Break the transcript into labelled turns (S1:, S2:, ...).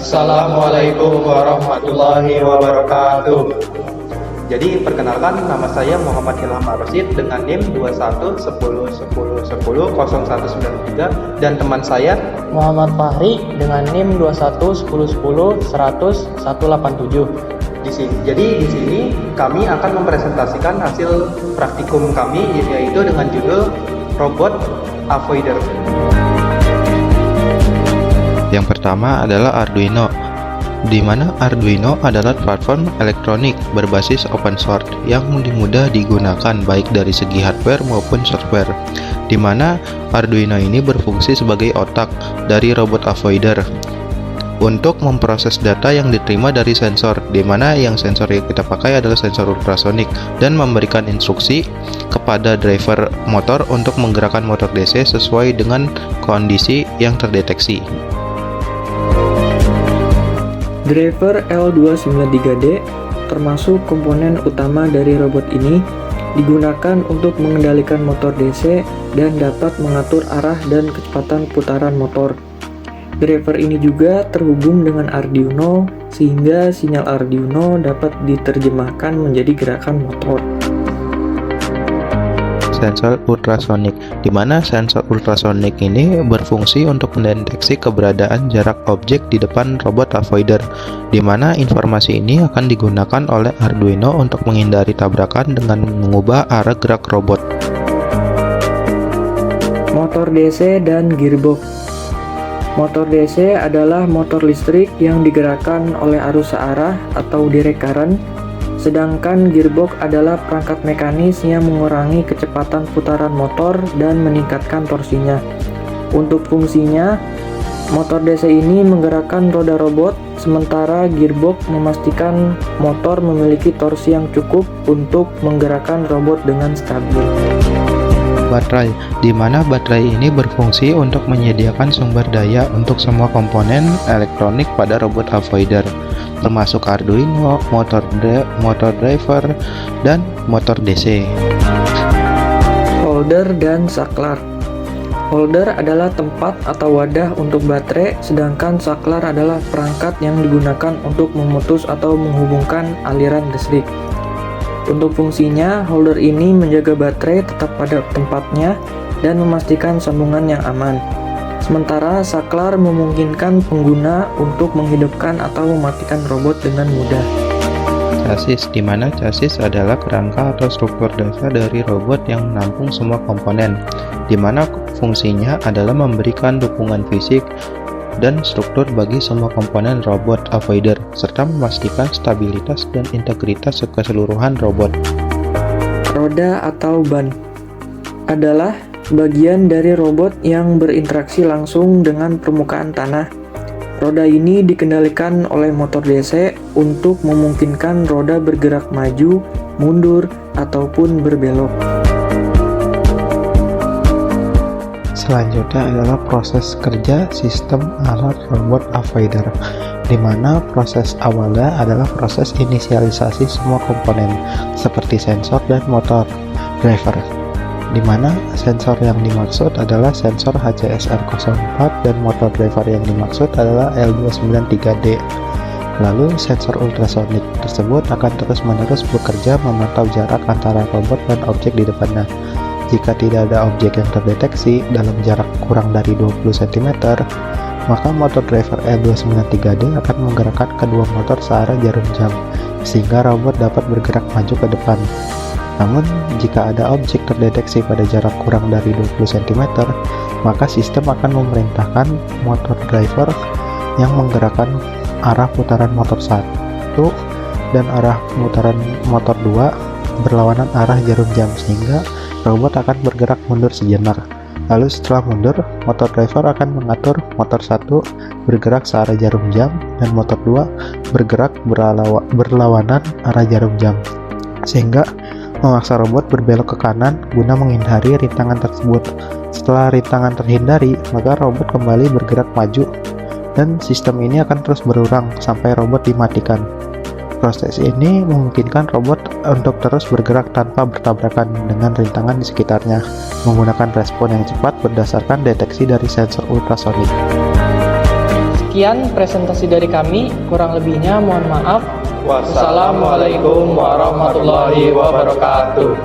S1: Assalamualaikum warahmatullahi wabarakatuh. Jadi perkenalkan, nama saya Muhammad Ilham Ar-Rasyid dengan NIM 2110100193 dan teman saya
S2: Muhammad Fahri dengan NIM 2110110187.
S1: Jadi di sini kami akan mempresentasikan hasil praktikum kami, yaitu dengan judul Robot Avoider.
S3: Yang pertama adalah Arduino, di mana Arduino adalah platform elektronik berbasis open source yang mudah digunakan baik dari segi hardware maupun software, di mana Arduino ini berfungsi sebagai otak dari robot avoider untuk memproses data yang diterima dari sensor, di mana yang sensor yang kita pakai adalah sensor ultrasonik, dan memberikan instruksi kepada driver motor untuk menggerakkan motor DC sesuai dengan kondisi yang terdeteksi.
S2: Driver L293D termasuk komponen utama dari robot ini, digunakan untuk mengendalikan motor DC dan dapat mengatur arah dan kecepatan putaran motor. Driver ini juga terhubung dengan Arduino sehingga sinyal Arduino dapat diterjemahkan menjadi gerakan motor.
S3: Sensor ultrasonik, di mana sensor ultrasonik ini berfungsi untuk mendeteksi keberadaan jarak objek di depan robot avoider, di mana informasi ini akan digunakan oleh Arduino untuk menghindari tabrakan dengan mengubah arah gerak robot.
S2: Motor DC dan gearbox. Motor DC adalah motor listrik yang digerakkan oleh arus searah atau direct current, sedangkan gearbox adalah perangkat mekanis yang mengurangi kecepatan putaran motor dan meningkatkan torsinya. Untuk fungsinya, motor DC ini menggerakkan roda robot, sementara gearbox memastikan motor memiliki torsi yang cukup untuk menggerakkan robot dengan stabil.
S3: Baterai, di mana baterai ini berfungsi untuk menyediakan sumber daya untuk semua komponen elektronik pada robot avoider, termasuk Arduino, motor driver, dan motor DC.
S2: Holder dan saklar. Holder adalah tempat atau wadah untuk baterai, sedangkan saklar adalah perangkat yang digunakan untuk memutus atau menghubungkan aliran listrik. Untuk fungsinya, holder ini menjaga baterai tetap pada tempatnya dan memastikan sambungan yang aman. Sementara saklar memungkinkan pengguna untuk menghidupkan atau mematikan robot dengan mudah.
S3: Chassis, di mana chassis adalah kerangka atau struktur dasar dari robot yang menampung semua komponen, di mana fungsinya adalah memberikan dukungan fisik dan struktur bagi semua komponen robot avoider, serta memastikan stabilitas dan integritas keseluruhan robot.
S2: Roda atau ban adalah bagian dari robot yang berinteraksi langsung dengan permukaan tanah. Roda ini dikendalikan oleh motor DC untuk memungkinkan roda bergerak maju, mundur, ataupun berbelok.
S3: Selanjutnya adalah proses kerja sistem alat robot avoider, di mana proses awalnya adalah proses inisialisasi semua komponen seperti sensor dan motor driver, di mana sensor yang dimaksud adalah sensor HCSR04 dan motor driver yang dimaksud adalah L293D. Lalu sensor ultrasonik tersebut akan terus-menerus bekerja memantau jarak antara robot dan objek di depannya. Jika tidak ada objek yang terdeteksi dalam jarak kurang dari 20 cm, maka motor driver L293D akan menggerakkan kedua motor searah jarum jam, sehingga robot dapat bergerak maju ke depan. Namun, jika ada objek terdeteksi pada jarak kurang dari 20 cm, maka sistem akan memerintahkan motor driver yang menggerakkan arah putaran motor 1 dan arah putaran motor 2 berlawanan arah jarum jam, sehingga robot akan bergerak mundur sejenak. Lalu setelah mundur, motor driver akan mengatur motor 1 bergerak searah jarum jam dan motor 2 bergerak berlawanan arah jarum jam, sehingga memaksa robot berbelok ke kanan guna menghindari rintangan tersebut. Setelah rintangan terhindari, maka robot kembali bergerak maju, dan sistem ini akan terus berulang sampai robot dimatikan. Proses ini memungkinkan robot untuk terus bergerak tanpa bertabrakan dengan rintangan di sekitarnya, menggunakan respon yang cepat berdasarkan deteksi dari sensor ultrasonik.
S2: Sekian presentasi dari kami, kurang lebihnya mohon maaf.
S1: Wassalamualaikum warahmatullahi wabarakatuh.